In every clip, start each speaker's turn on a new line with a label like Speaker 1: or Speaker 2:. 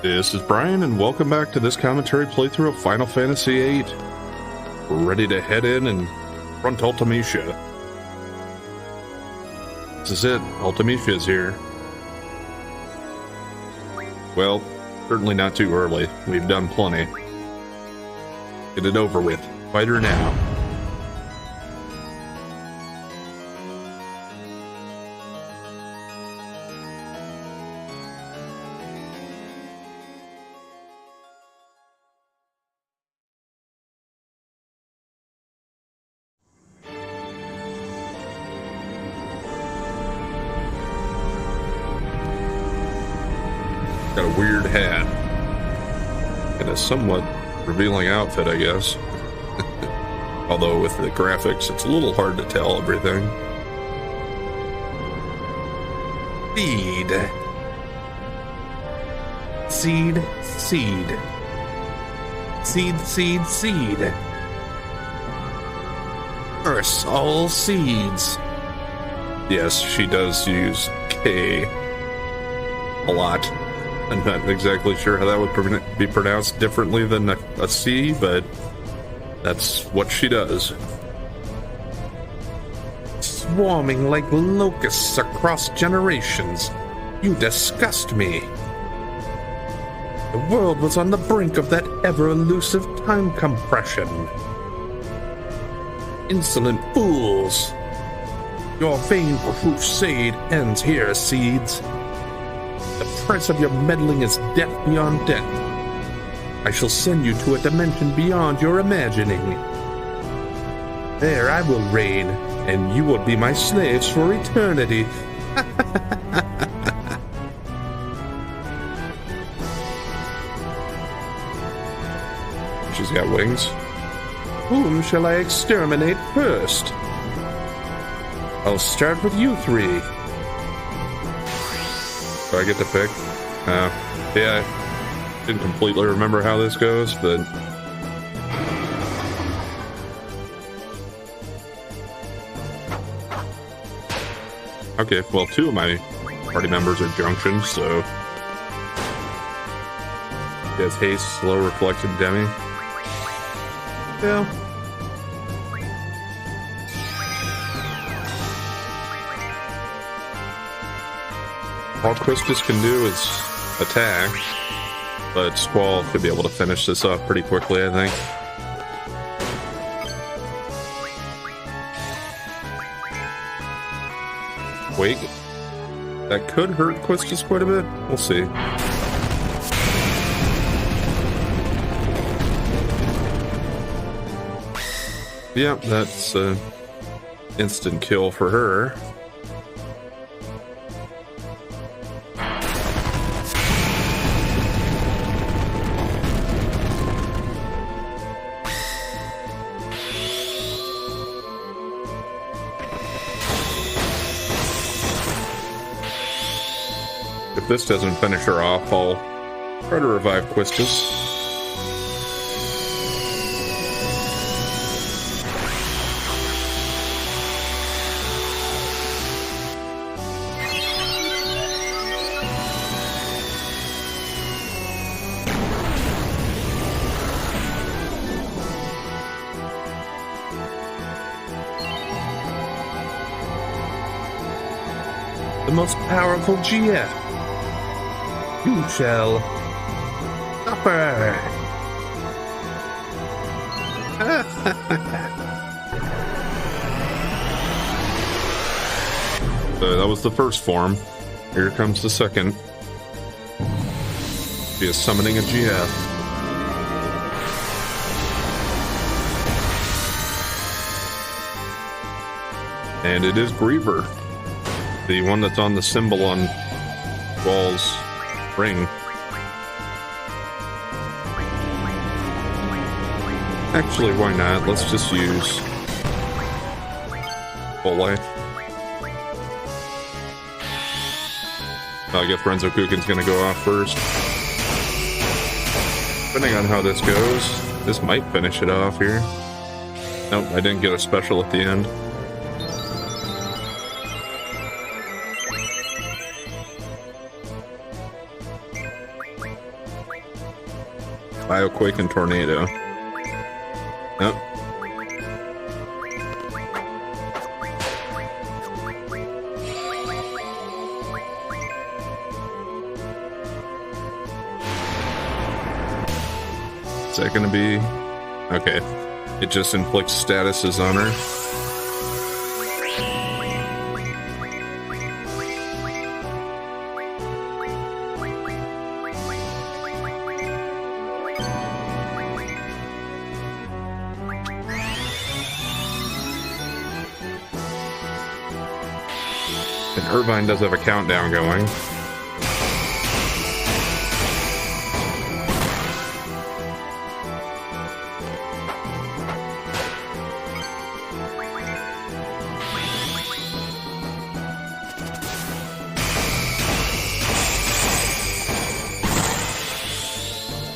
Speaker 1: This is Brian, and welcome back to this commentary playthrough of Final Fantasy VIII. We're ready to head in and front Ultimecia. This is it. Ultimecia is here. Well, certainly not too early. We've done plenty. Get it over with. Fight her now. Got a weird hat. And a somewhat revealing outfit, I guess. Although with the graphics, it's a little hard to tell everything. Seed. Seed, seed. Seed, seed, seed. Curse all seeds. Yes, she does use K a lot. I'm not exactly sure how that would be pronounced differently than a C, but that's what she does. Swarming like locusts across generations, you disgust me. The world was on the brink of that ever-elusive time compression. Insolent fools! Your vain crusade ends here, seeds. The price of your meddling is death beyond death. I shall send you to a dimension beyond your imagining. There I will reign, and you will be my slaves for eternity. She's got wings. Whom shall I exterminate first? I'll start with you three. Do I get to pick? Yeah, I didn't completely remember how this goes, but... Okay, well, two of my party members are junctions, so... Yes, haste, slow, reflected, demi. Yeah. All Christus can do is attack, but Squall should be able to finish this off pretty quickly, I think. Wait, that could hurt Quistis quite a bit. We'll see. Yep, that's an instant kill for her. If this doesn't finish her off, I'll try to revive Quistis. The most powerful GF. You shall suffer. So that was the first form. Here comes the second. She is summoning a GF. And it is Griever. The one that's on the symbol on Wall's ring. Actually, why not? Let's just use full life. I guess Renzo Kukin's gonna go off first. Depending on how this goes, this might finish it off here. Nope, I didn't get a special at the end. Bioquake and Tornado. Oh. Is that gonna be... Okay. It just inflicts statuses on her. And Irvine does have a countdown going.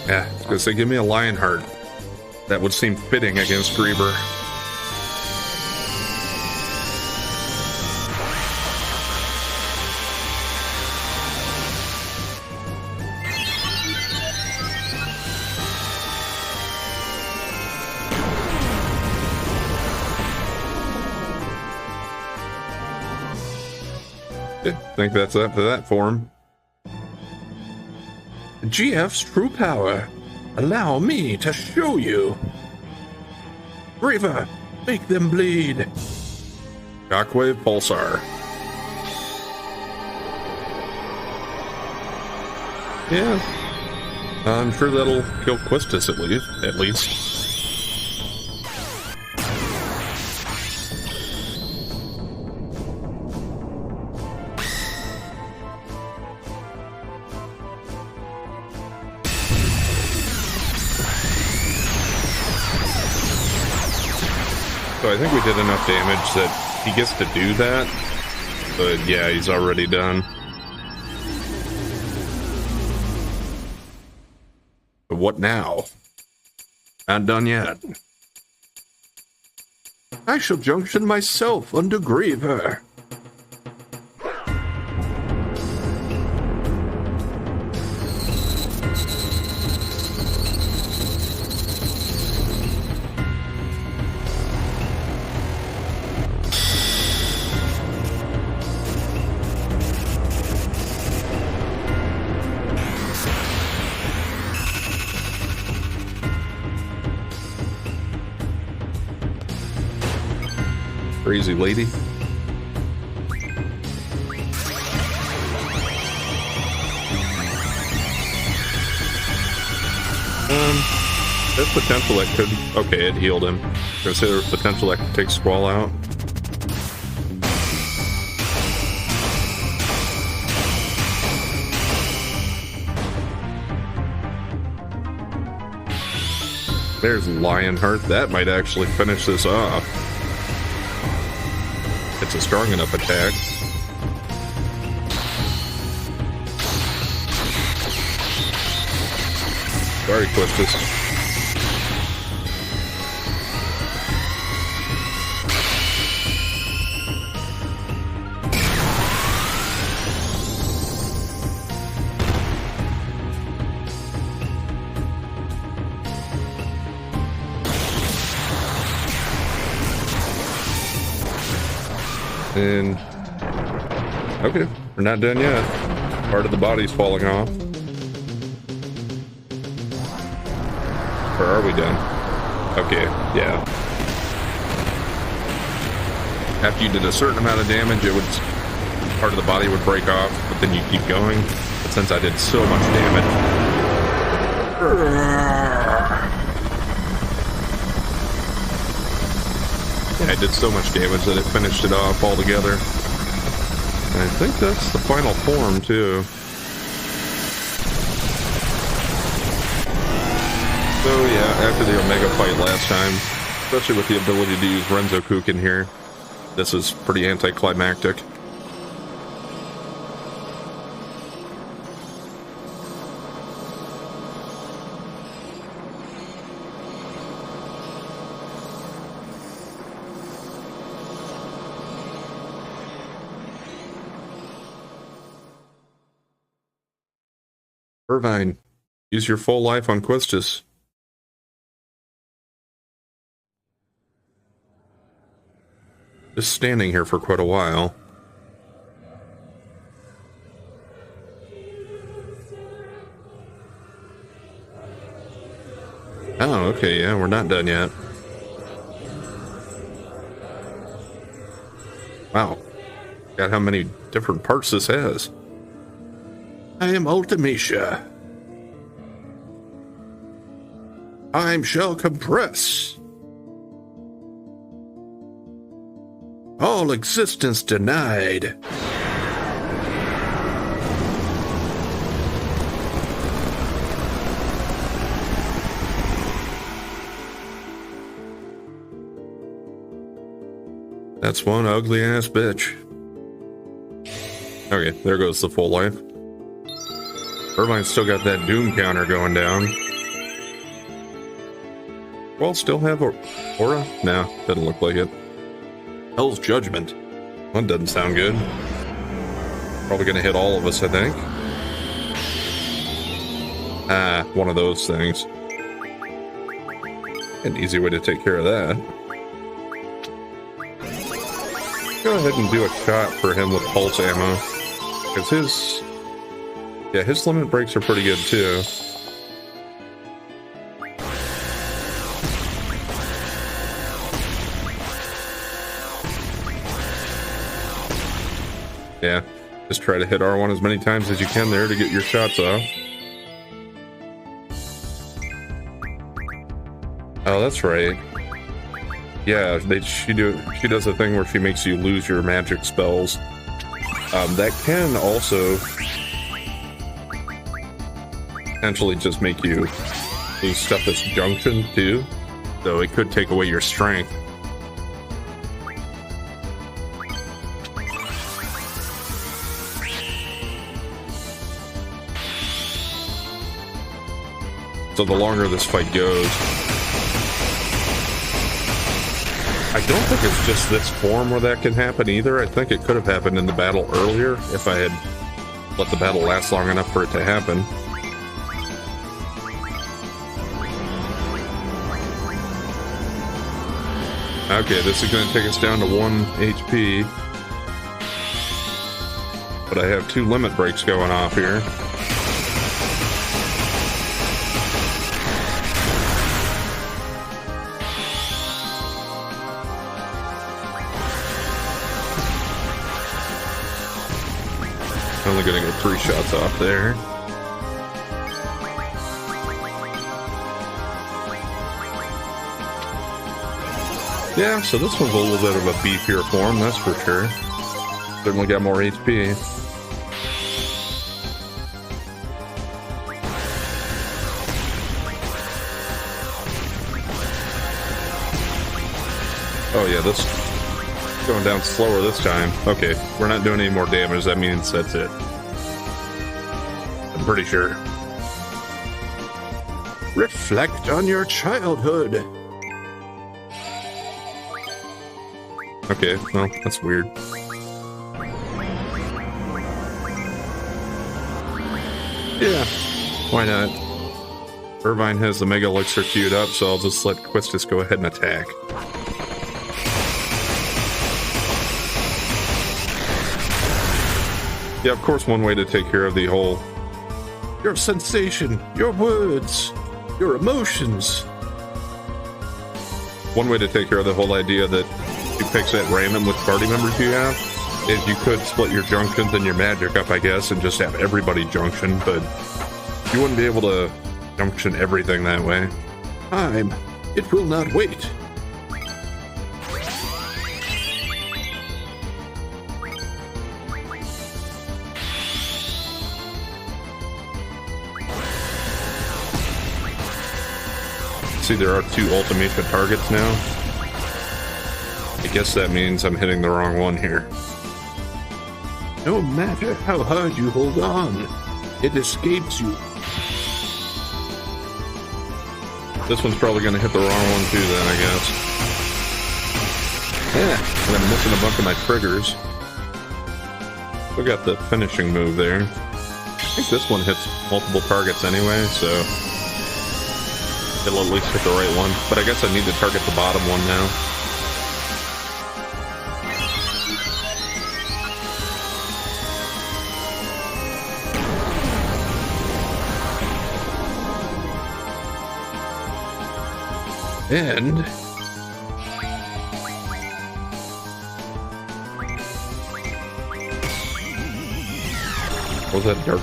Speaker 1: Yeah, because they give me a Lionheart. That would seem fitting against Griever. I think that's up to that form. GF's true power. Allow me to show you. Griever, make them bleed. Shockwave Pulsar. Yeah. I'm sure that'll kill Quistis at least. So I think we did enough damage that he gets to do that, but yeah, he's already done. But what now? Not done yet. I shall junction myself under Griever. Crazy lady. There's potential that could... Okay, it healed him. There's potential that could take Squall out. There's Lionheart. That might actually finish this off. It's a strong enough attack. Sorry, Quistis. And okay, we're not done yet. Part of the body's falling off. Or are we done? Okay, yeah. After you did a certain amount of damage, it would part of the body would break off, but then you keep going. But since I did so much damage. Yeah, I did so much damage that it finished it off altogether. And I think that's the final form, too. So yeah, after the Omega fight last time, especially with the ability to use Renzo Kuken here, this is pretty anticlimactic. Irvine, use your full life on Quistis. Just standing here for quite a while. Oh, okay, yeah, we're not done yet. Wow. Got how many different parts this has. I am Ultimecia. Time shall compress. All existence denied. That's one ugly ass bitch. Okay, there goes the full life. Irvine's still got that doom counter going down. Well, still have aura? No, doesn't look like it. Hell's Judgment. That doesn't sound good. Probably gonna hit all of us, I think. Ah, one of those things. An easy way to take care of that. Go ahead and do a shot for him with pulse ammo. Because his limit breaks are pretty good too. Yeah, just try to hit R1 as many times as you can there to get your shots off. Oh, that's right. Yeah, she does a thing where she makes you lose your magic spells. That can also potentially just make you lose stuff that's junction too. So it could take away your strength. So the longer this fight goes, I don't think it's just this form where that can happen either. I think it could have happened in the battle earlier if I had let the battle last long enough for it to happen. Okay, this is going to take us down to 1 HP. But I have 2 limit breaks going off here. Only gonna get 3 shots off there. Yeah, so this one's a little bit of a beefier form, that's for sure. Certainly got more HP. Oh yeah, this going down slower this time. Okay, we're not doing any more damage. That means that's it. I'm pretty sure. Reflect on your childhood. Okay, well, that's weird. Yeah, why not? Irvine has the Mega Elixir queued up, so I'll just let Quistis go ahead and attack. Yeah, of course, one way to take care of the whole your sensation, your words, your emotions. One way to take care of the whole idea that you picks at random with party members you have is you could split your junctions and your magic up, I guess, and just have everybody junction, but you wouldn't be able to junction everything that way. Time. It will not wait. See, there are 2 ultimate targets now. I guess that means I'm hitting the wrong one here. No matter how hard you hold on, it escapes you. This one's probably going to hit the wrong one too then, I guess. Yeah, and I'm missing a bunch of my triggers. We got the finishing move there. I think this one hits multiple targets anyway, so it'll at least hit the right one. But I guess I need to target the bottom one now. And what was that? Dark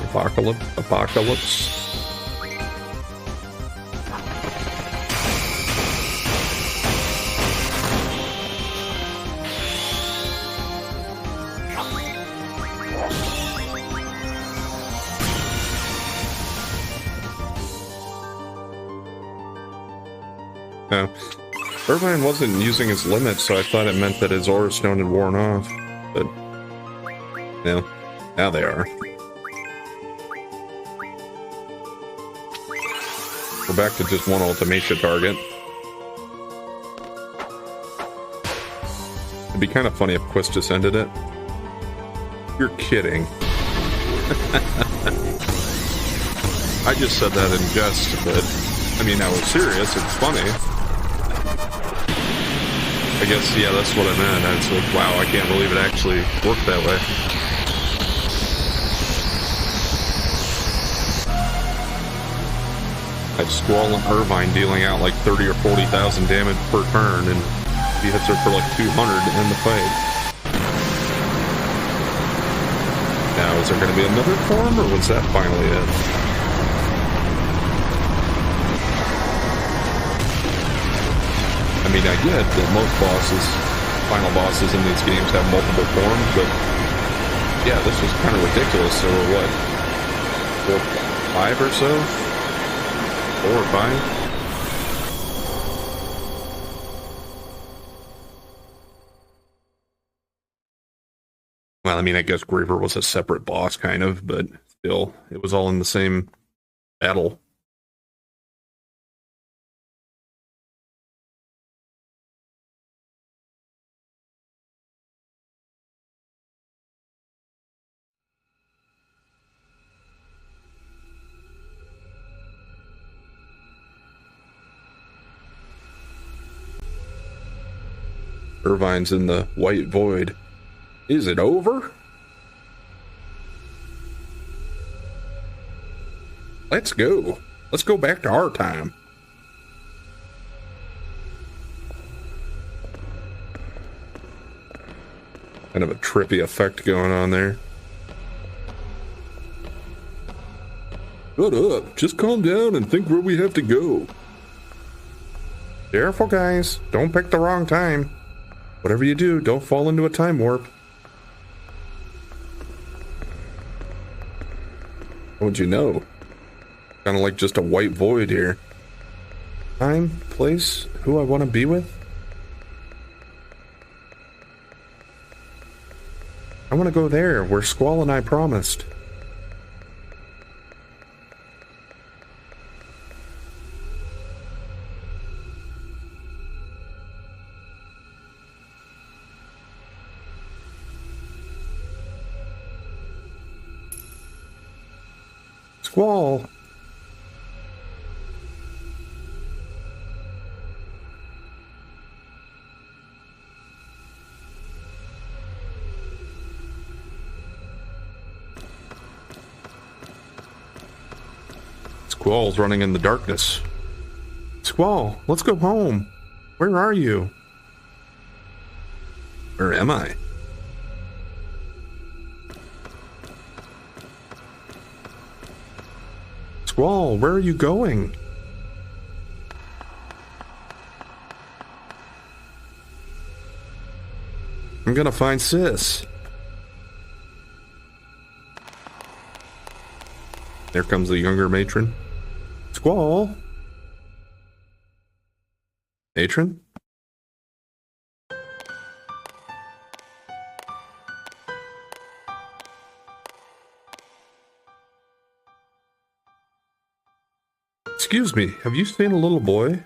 Speaker 1: Apocalypse? No. Irvine wasn't using his limit, so I thought it meant that his aura stone had worn off. But no, now they are. We're back to just one Ultimatia target. It'd be kind of funny if Quistis ended it. You're kidding. I just said that in jest, but I mean, I was serious. It's funny. I guess, yeah, that's what I meant. I was like, wow, I can't believe it actually worked that way. I have Squall and Irvine dealing out like 30 or 40,000 damage per turn, and he hits her for like 200 to end the fight. Now, is there going to be another form, or was that finally it? I mean, I get that most final bosses in these games have multiple forms, but yeah, this was kind of ridiculous. So what, 4, 5 or so? 4 or 5? Well, I mean, I guess Griever was a separate boss, kind of, but still, it was all in the same battle. Irvine's in the white void. Is it over? Let's go. Let's go back to our time. Kind of a trippy effect going on there. Shut up. Just calm down and think where we have to go. Careful, guys. Don't pick the wrong time. Whatever you do, don't fall into a time warp. How would you know? Kind of like just a white void here. Time, place, who I want to be with? I want to go there, where Squall and I promised. Squall! Squall's running in the darkness. Squall, let's go home. Where are you? Where am I? Squall, where are you going? I'm gonna find Sis. There comes the younger matron. Squall? Matron? Excuse me, have you seen a little boy?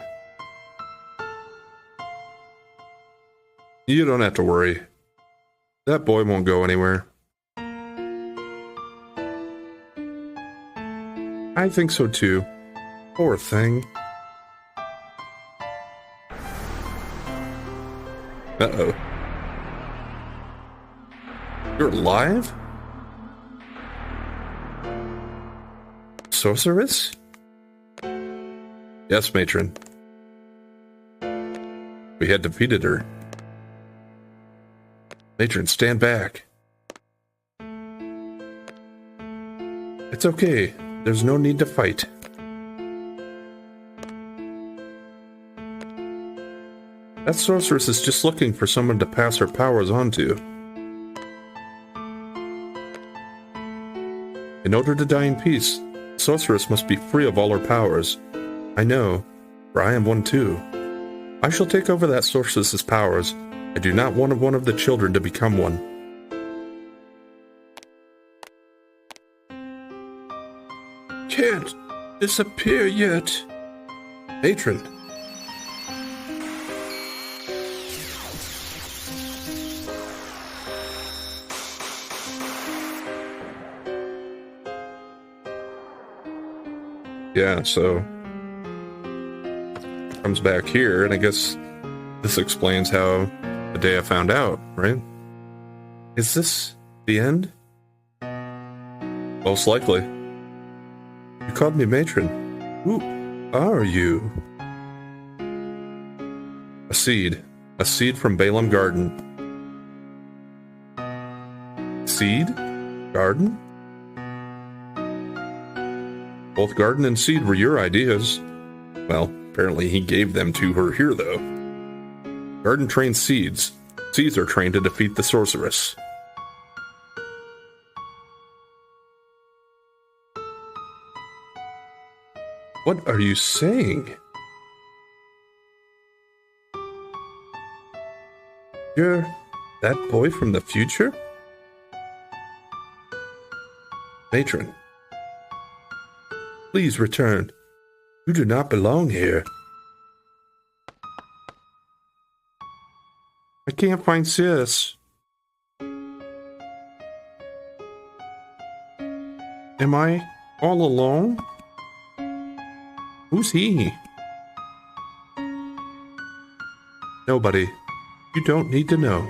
Speaker 1: You don't have to worry. That boy won't go anywhere. I think so too. Poor thing. Uh-oh. You're alive? Sorceress? Yes, matron. We had defeated her. Matron, stand back. It's okay. There's no need to fight. That sorceress is just looking for someone to pass her powers on to. In order to die in peace, the sorceress must be free of all her powers. I know, for I am one too. I shall take over that sorceress's powers. I do not want one of the children to become one. Can't disappear yet. Matron. Yeah, so comes back here, and I guess this explains how the day I found out, right? Is this the end? Most likely. You called me matron. Who are you? A seed. A seed from Balaam Garden. Seed? Garden? Both garden and seed were your ideas. Well, apparently he gave them to her here, though. Garden trains seeds. Seeds are trained to defeat the sorceress. What are you saying? You're that boy from the future? Matron. Please return. You do not belong here. I can't find Sis. Am I all alone? Who's he? Nobody. You don't need to know.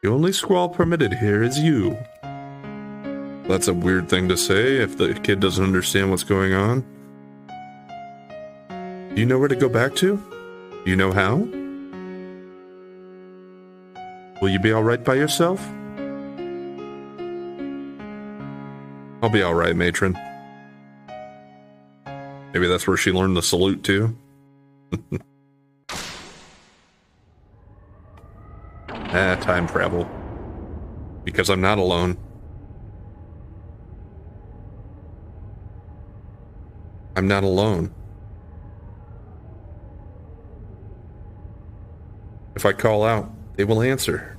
Speaker 1: The only squall permitted here is you. That's a weird thing to say if the kid doesn't understand what's going on. Do you know where to go back to? Do you know how? Will you be alright by yourself? I'll be alright, matron. Maybe that's where she learned the salute too. Time travel. Because I'm not alone. I'm not alone. If I call out, they will answer.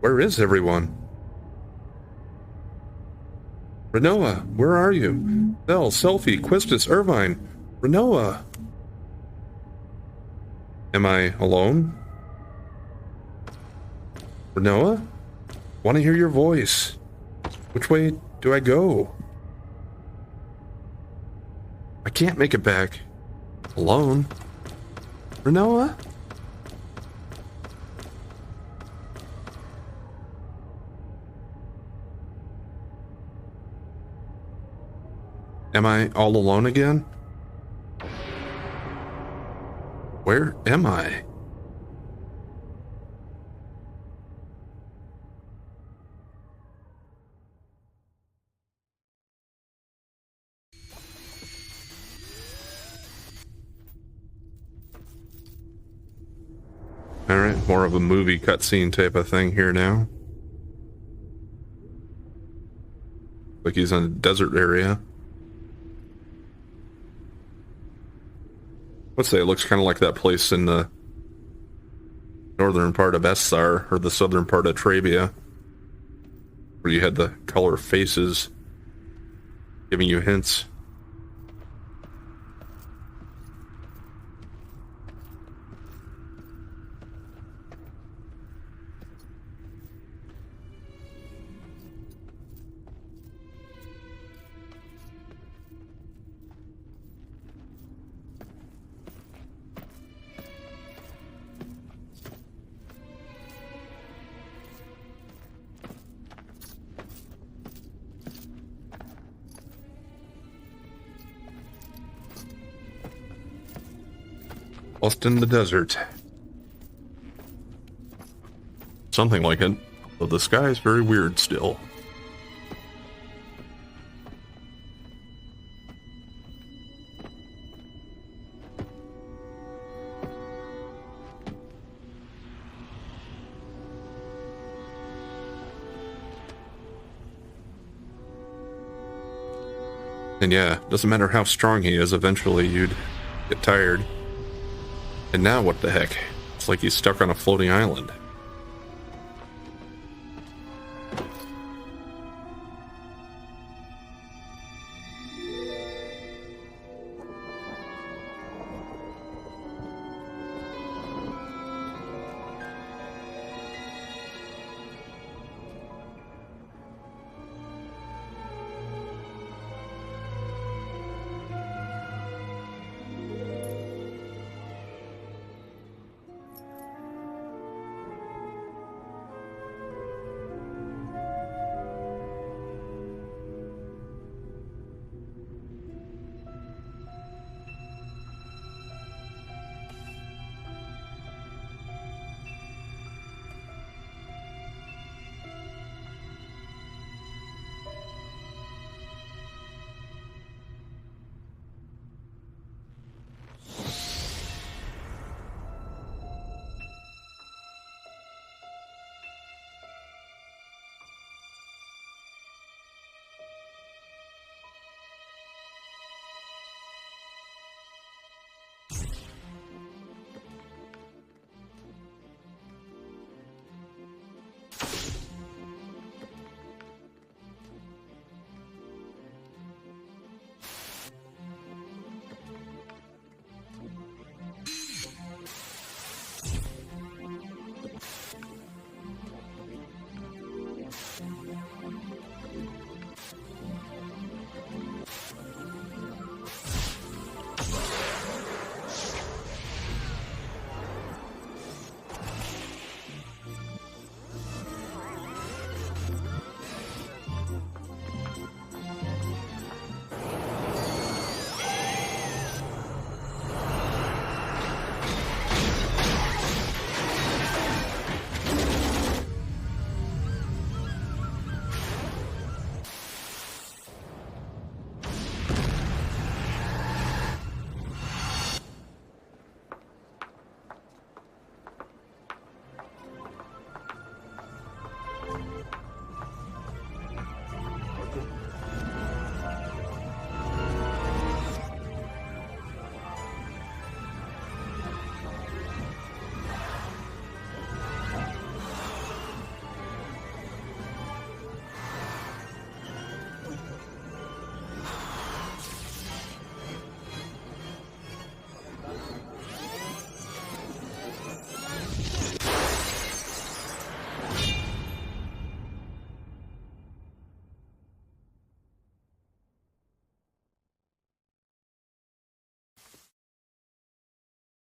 Speaker 1: Where is everyone? Renoa, where are you? Belle, Selphie, Quistis, Irvine. Renoa. Am I alone? Renoa? Want to hear your voice. Which way do I go? I can't make it back. Alone. Renoa? Am I all alone again? Where am I? Alright, more of a movie cutscene type of thing here now. Like he's in a desert area. Let's say it looks kind of like that place in the northern part of Essar, or the southern part of Trabia, where you had the color faces giving you hints. Lost in the desert. Something like it. Though the sky is very weird still. And yeah, doesn't matter how strong he is, eventually you'd get tired. And now what the heck? It's like he's stuck on a floating island.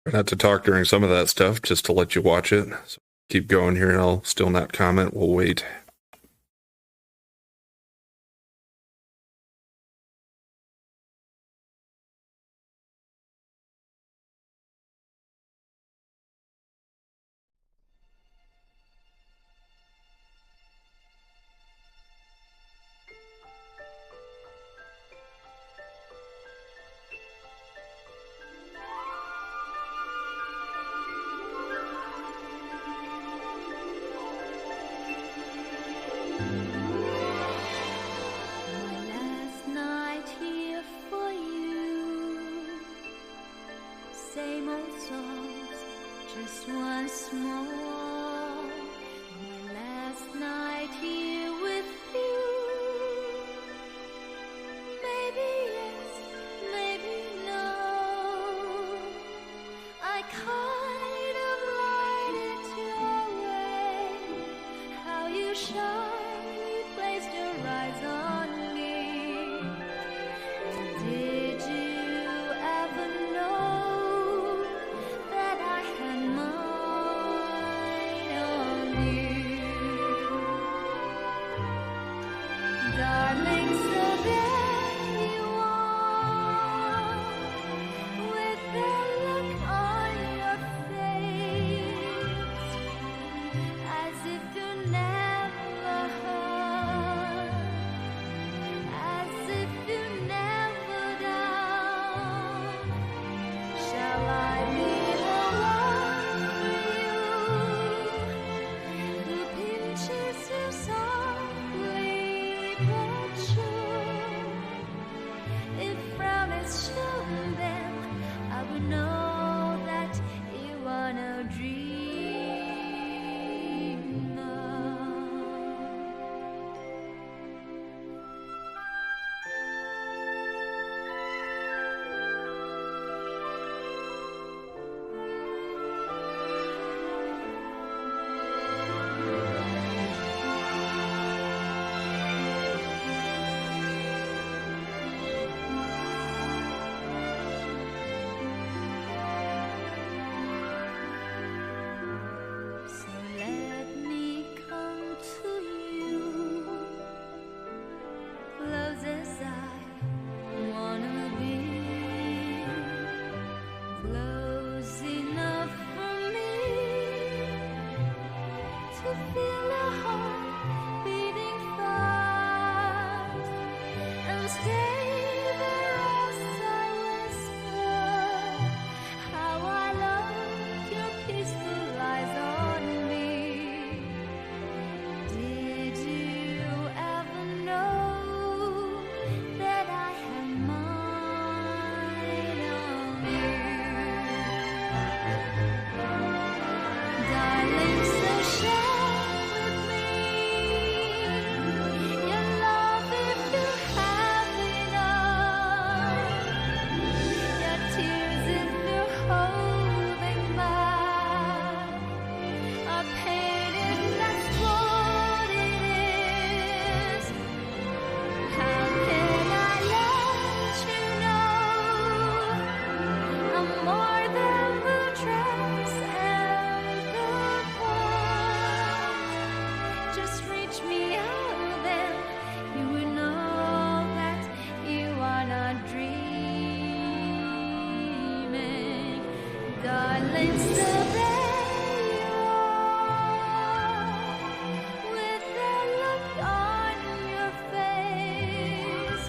Speaker 1: I had to talk during some of that stuff just to let you watch it. So keep going here and I'll still not comment. We'll wait.
Speaker 2: Last night here for you, same old songs, just once more. My last night here with you, maybe yes, maybe no. I kind of lied it your way, how you shine, you placed your eyes on me. Did you ever know that I had mine on you? Darling, so there you are, with the look on darling, so there you are, with a look on your face,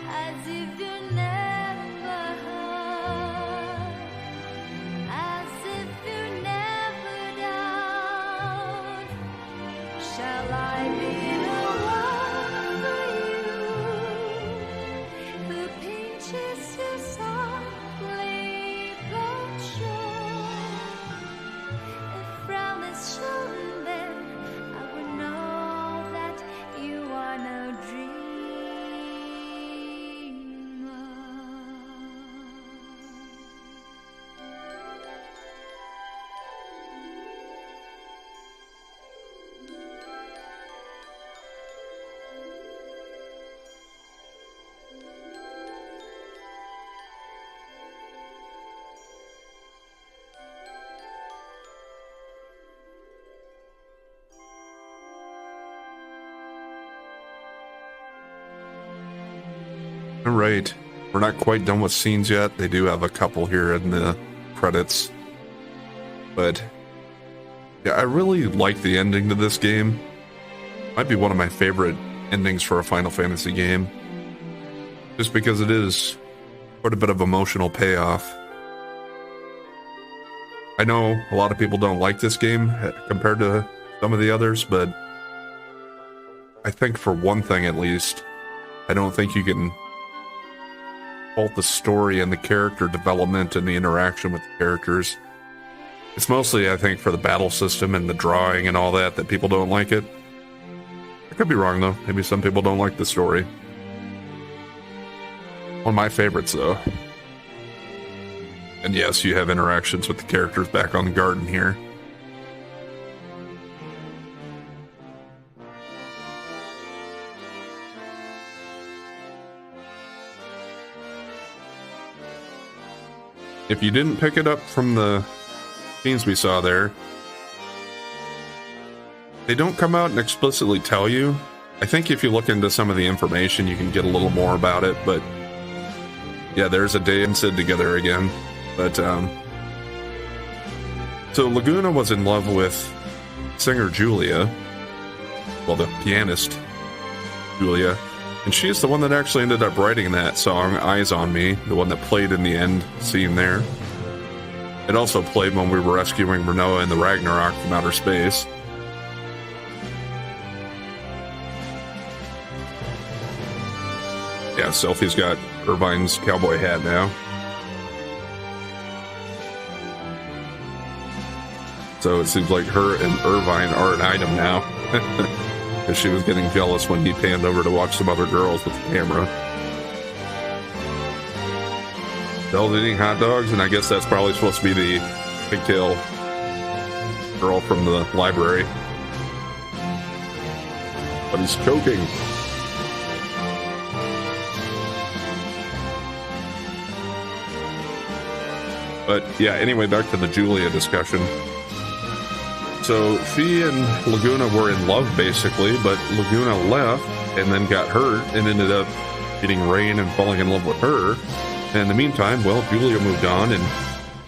Speaker 2: as if you never heard, as if you never doubt. Shall I be the one for you, who pinches you softly but sure? If frown is shown, then I would know that you are no dreamer.
Speaker 1: All right, we're not quite done with scenes yet. They do have a couple here in the credits, but yeah, I really like the ending to this game. Might be one of my favorite endings for a Final Fantasy game, just because it is quite a bit of emotional payoff. I know a lot of people don't like this game compared to some of the others, but I think for one thing at least, I don't think you can fault the story and the character development and the interaction with the characters. It's mostly, I think, for the battle system and the drawing and all that people don't like it. I could be wrong, though. Maybe some people don't like the story. One of my favorites, though. And yes, you have interactions with the characters back on the garden here. If you didn't pick it up from the scenes we saw there, they don't come out and explicitly tell you. I think if you look into some of the information, you can get a little more about it, but yeah, there's Adair and Cid together again. But so Laguna was in love with singer Julia, well, the pianist Julia, and she's the one that actually ended up writing that song, Eyes on Me, the one that played in the end scene there. It also played when we were rescuing Renoa in the Ragnarok from outer space. Yeah, Selphie's got Irvine's cowboy hat now. So it seems like her and Irvine are an item now. Because she was getting jealous when he panned over to watch some other girls with the camera. Belle's eating hot dogs, and I guess that's probably supposed to be the pigtail girl from the library. But he's choking. But yeah, anyway, back to the Julia discussion. So she and Laguna were in love, basically, but Laguna left and then got hurt and ended up getting Rain and falling in love with her. And in the meantime, well, Julia moved on and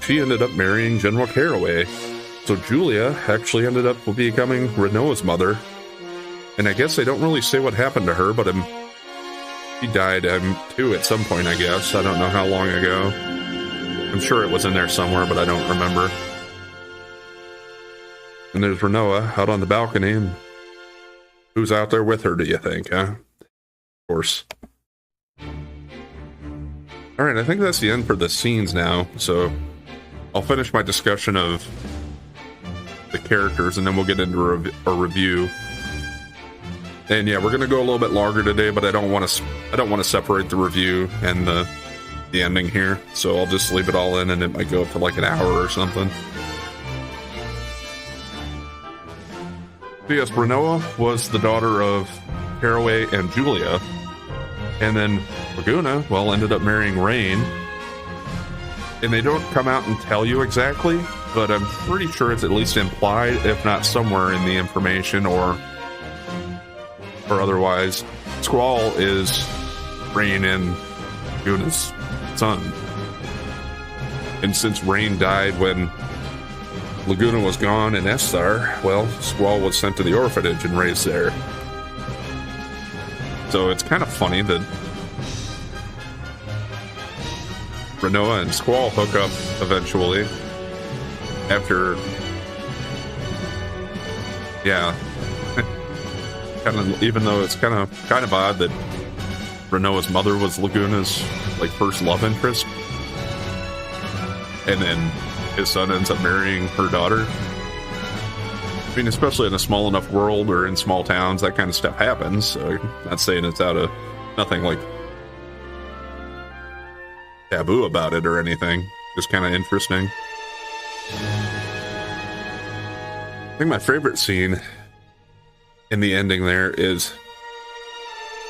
Speaker 1: she ended up marrying General Caraway. So Julia actually ended up becoming Renoa's mother. And I guess they don't really say what happened to her, but she died too at some point, I guess. I don't know how long ago. I'm sure it was in there somewhere, but I don't remember. And there's Renoa out on the balcony, and who's out there with her, do you think, huh? Of course. Alright, I think that's the end for the scenes now, so I'll finish my discussion of the characters, and then we'll get into a review. And yeah, we're going to go a little bit longer today, but I don't want to separate the review and the ending here, so I'll just leave it all in, and it might go for like an hour or something. Yes, Renoa was the daughter of Caraway and Julia, and then Laguna, well, ended up marrying Rain. And they don't come out and tell you exactly, but I'm pretty sure it's at least implied, if not somewhere in the information or otherwise. Squall is Rain and Laguna's son. And since Rain died when Laguna was gone in Esthar, well, Squall was sent to the orphanage and raised there. So it's kind of funny that Rinoa and Squall hook up eventually after, yeah, kind of, even though it's kind of odd that Rinoa's mother was Laguna's like first love interest, and then his son ends up marrying her daughter. I mean, especially in a small enough world or in small towns, that kind of stuff happens. So I'm not saying it's out of nothing like taboo about it or anything. Just kind of interesting. I think my favorite scene in the ending there is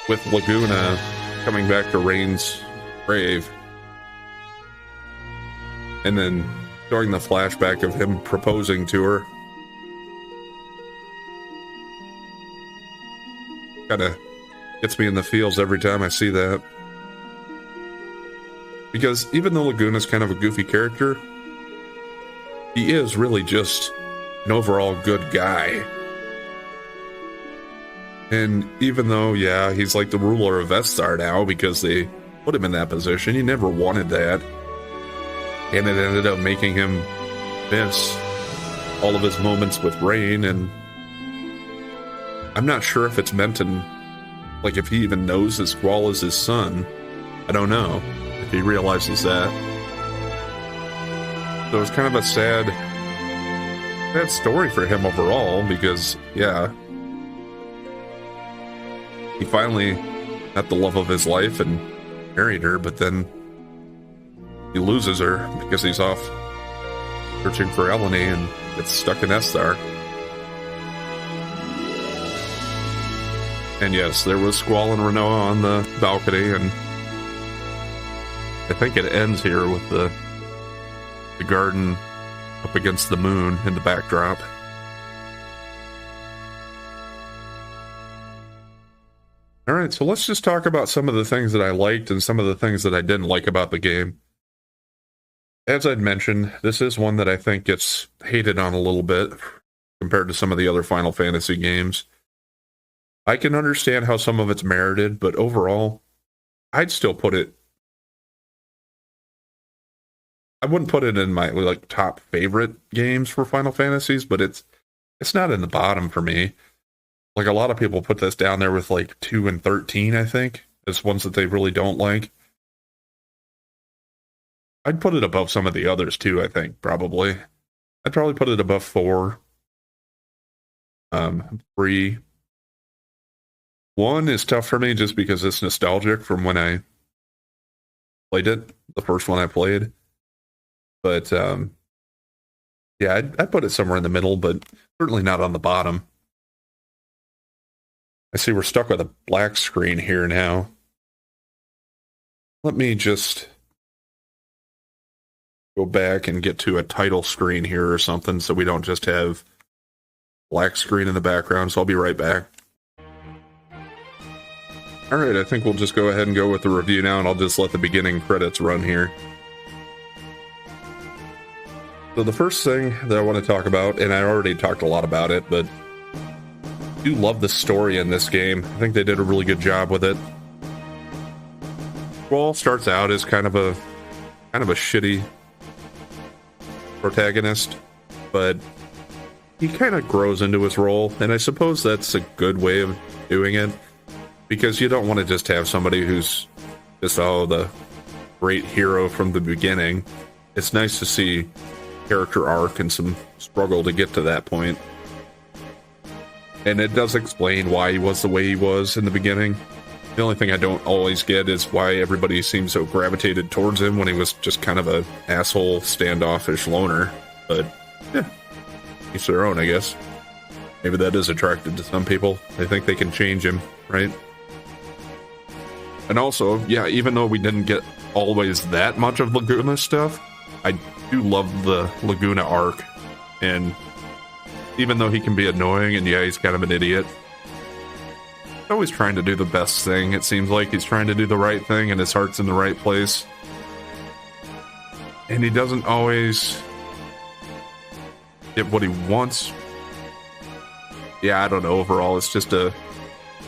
Speaker 1: with Laguna coming back to Rain's grave, and then showing the flashback of him proposing to her. Kind of gets me in the feels every time I see that. Because even though Laguna's kind of a goofy character, he is really just an overall good guy. And even though, yeah, he's like the ruler of Esthar now because they put him in that position, he never wanted that. And it ended up making him miss all of his moments with Rain, and I'm not sure if it's meant to, like, if he even knows that Squall is his son. I don't know if he realizes that. So it's kind of a sad story for him overall, because, yeah, he finally got the love of his life and married her, but then he loses her because he's off searching for Eleni and gets stuck in Esthar. And yes, there was Squall and Rinoa on the balcony, and I think it ends here with the garden up against the moon in the backdrop. All right, so let's just talk about some of the things that I liked and some of the things that I didn't like about the game. As I'd mentioned, this is one that I think gets hated on a little bit compared to some of the other Final Fantasy games. I can understand how some of it's merited, but overall, I'd still put it... I wouldn't put it in my like top favorite games for Final Fantasies, but it's not in the bottom for me. Like, a lot of people put this down there with like 2 and 13, I think, as ones that they really don't like. I'd put it above some of the others too, I think, probably. I'd probably put it above 4. 3. 1 is tough for me just because it's nostalgic from when I played it, the first one I played. But, yeah, I'd put it somewhere in the middle, but certainly not on the bottom. I see we're stuck with a black screen here now. Let me just go back and get to a title screen here or something so we don't just have black screen in the background, so I'll be right back. Alright, I think we'll just go ahead and go with the review now, and I'll just let the beginning credits run here. So the first thing that I want to talk about, and I already talked a lot about it, but I do love the story in this game. I think they did a really good job with it. Squall starts out as kind of a shitty protagonist, but he kind of grows into his role, and I suppose that's a good way of doing it, because you don't want to just have somebody who's just, the great hero from the beginning. It's nice to see character arc and some struggle to get to that point. And it does explain why he was the way he was in the beginning. The only thing I don't always get is why everybody seems so gravitated towards him when he was just kind of an asshole, standoffish loner. But, yeah, each their own, I guess. Maybe that is attractive to some people. They think they can change him, right? And also, yeah, even though we didn't get always that much of Laguna stuff, I do love the Laguna arc. And even though he can be annoying, and yeah, he's kind of an idiot, he's always trying to do the best thing. It seems like he's trying to do the right thing, and his heart's in the right place. and he doesn't always get what he wants. Yeah, I don't know. Overall, it's just a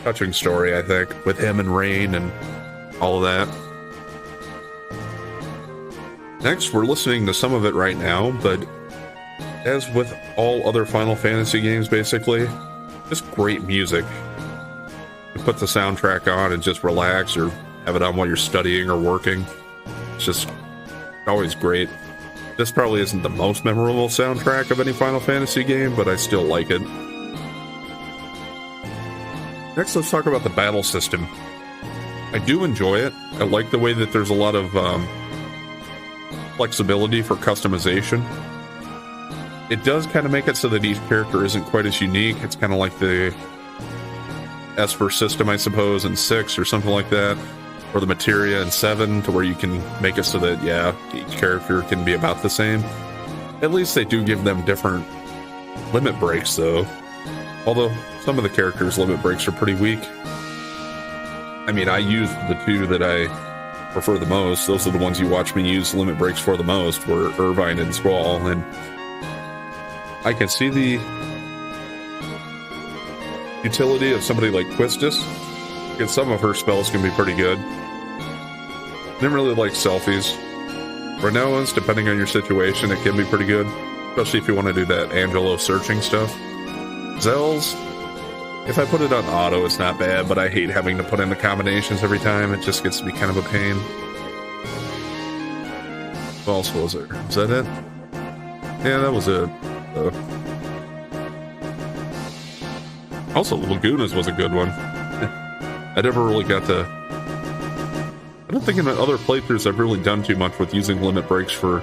Speaker 1: touching story, I think, with him and Rain and all of that. Next, we're listening to some of it right now, but as with all other Final Fantasy games, basically, just great music. You put the soundtrack on and just relax, or have it on while you're studying or working. It's just always great. This probably isn't the most memorable soundtrack of any Final Fantasy game, but I still like it. Next, let's talk about the battle system. I do enjoy it. I like the way that there's a lot of flexibility for customization. It does kind of make it so that each character isn't quite as unique. It's kind of like the Esper system, I suppose, in 6 or something like that, or the Materia in 7, to where you can make it so that, yeah, each character can be about the same. At least they do give them different limit breaks, though. Although some of the characters' limit breaks are pretty weak. I mean, I use the two that I prefer the most. Those are the ones you watch me use limit breaks for the most, were Irvine and Squall, and I can see the utility of somebody like Quistis, because some of her spells can be pretty good. Didn't really like selfies. Renoa's, depending on your situation, it can be pretty good, especially if you want to do that Angelo searching stuff. Zell's, if I put it on auto, it's not bad, but I hate having to put in the combinations every time. It just gets to be kind of a pain. What else was there? Is that it? Yeah, that was it. Also, Laguna's was a good one. I never really got to... I don't think in other playthroughs I've really done too much with using limit breaks for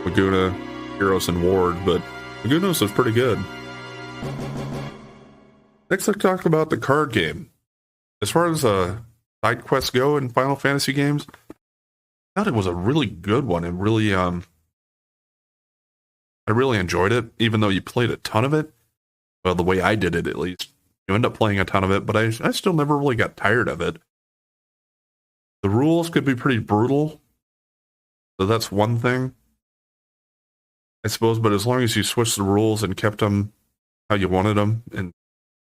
Speaker 1: Laguna, Heroes, and Ward, but Laguna's was pretty good. Next, let's talk about the card game. As far as side quests go in Final Fantasy games, I thought it was a really good one, and really, I really enjoyed it, even though you played a ton of it. Well, the way I did it, at least. You end up playing a ton of it, but I still never really got tired of it. The rules could be pretty brutal, so that's one thing, I suppose, but as long as you switched the rules and kept them how you wanted them, and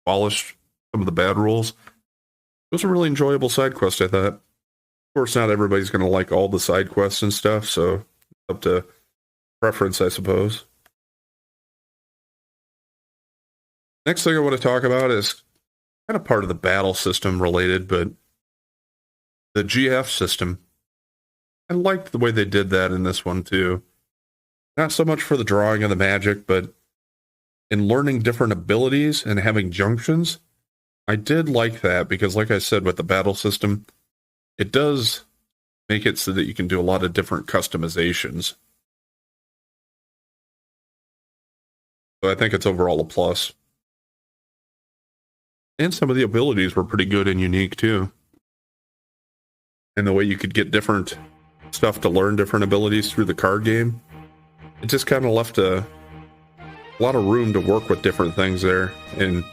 Speaker 1: abolished some of the bad rules, it was a really enjoyable side quest, I thought. Of course, not everybody's going to like all the side quests and stuff, so it's up to preference, I suppose. Next thing I want to talk about is kind of part of the battle system related, but the GF system. I liked the way they did that in this one too. Not so much for the drawing of the magic, but in learning different abilities and having junctions. I did like that because, like I said, with the battle system, it does make it so that you can do a lot of different customizations. So I think it's overall a plus. And some of the abilities were pretty good and unique too. And the way you could get different stuff to learn different abilities through the card game, it just kind of left a lot of room to work with different things there and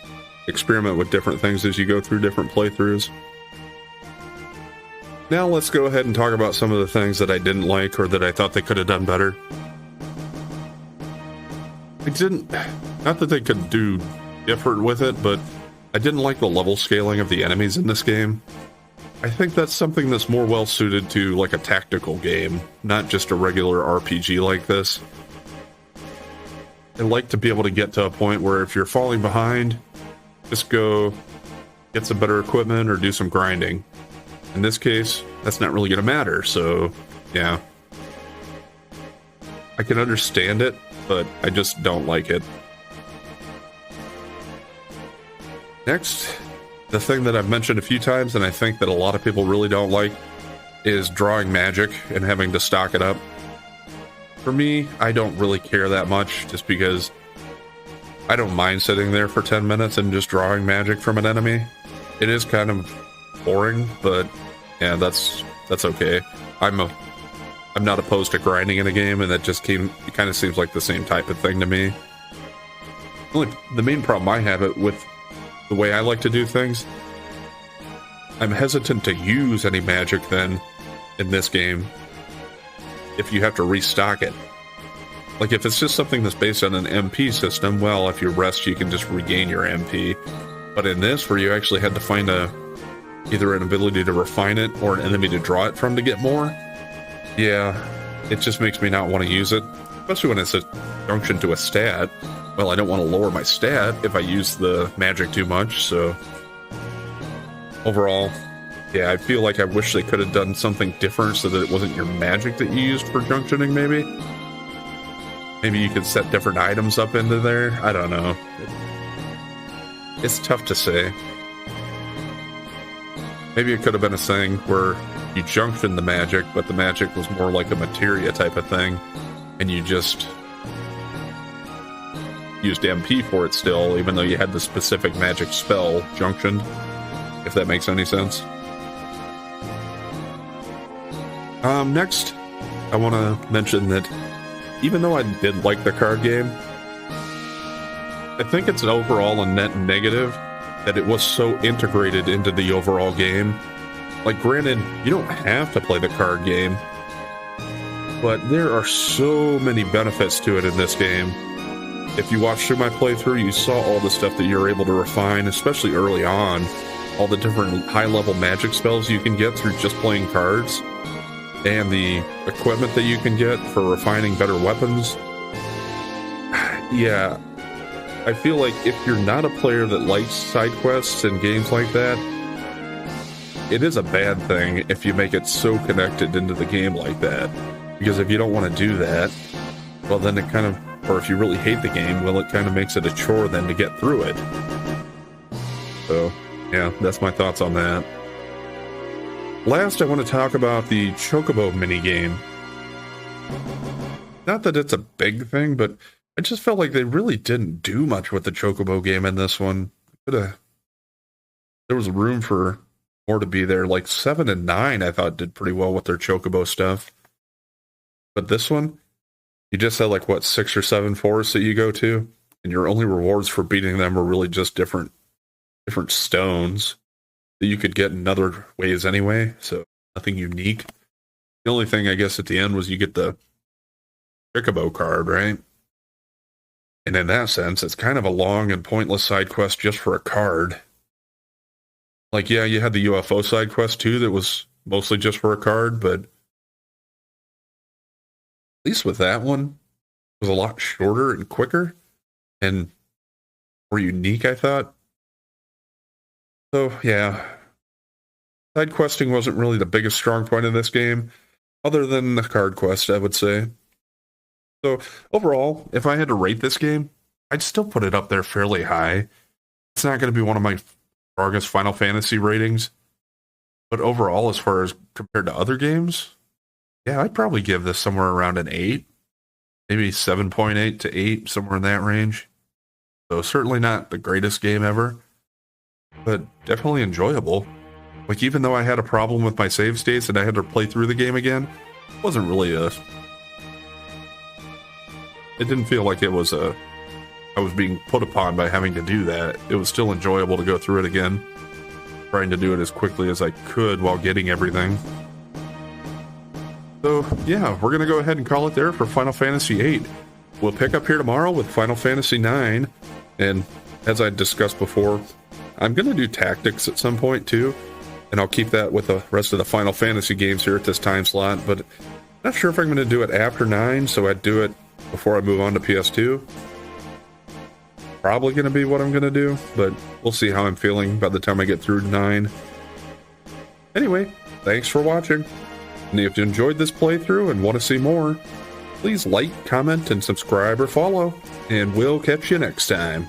Speaker 1: experiment with different things as you go through different playthroughs. Now let's go ahead and talk about some of the things that I didn't like or that I thought they could have done better. Not that they could do different with it, but I didn't like the level scaling of the enemies in this game. I think that's something that's more well suited to like a tactical game, not just a regular RPG like this. I like to be able to get to a point where if you're falling behind, just go get some better equipment or do some grinding. In this case, that's not really going to matter, so yeah. I can understand it, but I just don't like it. Next, the thing that I've mentioned a few times, and I think that a lot of people really don't like, is drawing magic and having to stock it up. For me, I don't really care that much, just because I don't mind sitting there for 10 minutes and just drawing magic from an enemy. It is kind of boring, but yeah, that's okay. I'm not opposed to grinding in a game, and it kind of seems like the same type of thing to me. The main problem I have it with the way I like to do things, I'm hesitant to use any magic then in this game. if you have to restock it. Like, if it's just something that's based on an MP system, well, if you rest, you can just regain your MP. But in this, where you actually had to find either an ability to refine it or an enemy to draw it from to get more, yeah, it just makes me not want to use it, especially when it's a junction to a stat. Well, I don't want to lower my stat if I use the magic too much, so overall, yeah, I feel like I wish they could have done something different so that it wasn't your magic that you used for junctioning, maybe. Maybe you could set different items up into there. I don't know. It's tough to say. Maybe it could have been a thing where you junctioned the magic, but the magic was more like a materia type of thing, and you just used MP for it still, even though you had the specific magic spell junctioned, if that makes any sense. Next, I want to mention that even though I did like the card game, I think it's overall a net negative that it was so integrated into the overall game. Like, granted, you don't have to play the card game, but there are so many benefits to it in this game. If you watched through my playthrough, you saw all the stuff that you're able to refine, especially early on. All the different high-level magic spells you can get through just playing cards, and the equipment that you can get for refining better weapons. Yeah, I feel like if you're not a player that likes side quests and games like that, it is a bad thing if you make it so connected into the game like that. Because if you don't want to do that, well, then it kind of, or if you really hate the game, well, it kind of makes it a chore then to get through it. So, yeah, that's my thoughts on that. Last, I want to talk about the Chocobo minigame. Not that it's a big thing, but I just felt like they really didn't do much with the Chocobo game in this one. There was room for more to be there. Like 7 and 9, I thought did pretty well with their Chocobo stuff. But this one, you just had like, what, 6 or 7 forests that you go to? And your only rewards for beating them were really just different stones that you could get in other ways anyway, so nothing unique. The only thing, I guess, at the end was you get the Chocobo card, right? And in that sense, it's kind of a long and pointless side quest just for a card. Like, yeah, you had the UFO side quest too that was mostly just for a card, but at least with that one, it was a lot shorter and quicker and more unique, I thought. So, yeah, side questing wasn't really the biggest strong point of this game, other than the card quest, I would say. So, overall, if I had to rate this game, I'd still put it up there fairly high. It's not going to be one of my strongest Final Fantasy ratings, but overall, as far as compared to other games, yeah, I'd probably give this somewhere around an 8, maybe 7.8 to 8, somewhere in that range. So, certainly not the greatest game ever, but definitely enjoyable. Like, even though I had a problem with my save states and I had to play through the game again, it wasn't really it didn't feel like I was being put upon by having to do that. It was still enjoyable to go through it again, trying to do it as quickly as I could while getting everything. So, yeah, we're going to go ahead and call it there for Final Fantasy VIII. We'll pick up here tomorrow with Final Fantasy IX, and as I discussed before, I'm going to do tactics at some point too, and I'll keep that with the rest of the Final Fantasy games here at this time slot, but not sure if I'm going to do it after 9, so I'd do it before I move on to PS2. Probably going to be what I'm going to do, but we'll see how I'm feeling by the time I get through 9. Anyway, thanks for watching, and if you enjoyed this playthrough and want to see more, please like, comment, and subscribe or follow, and we'll catch you next time.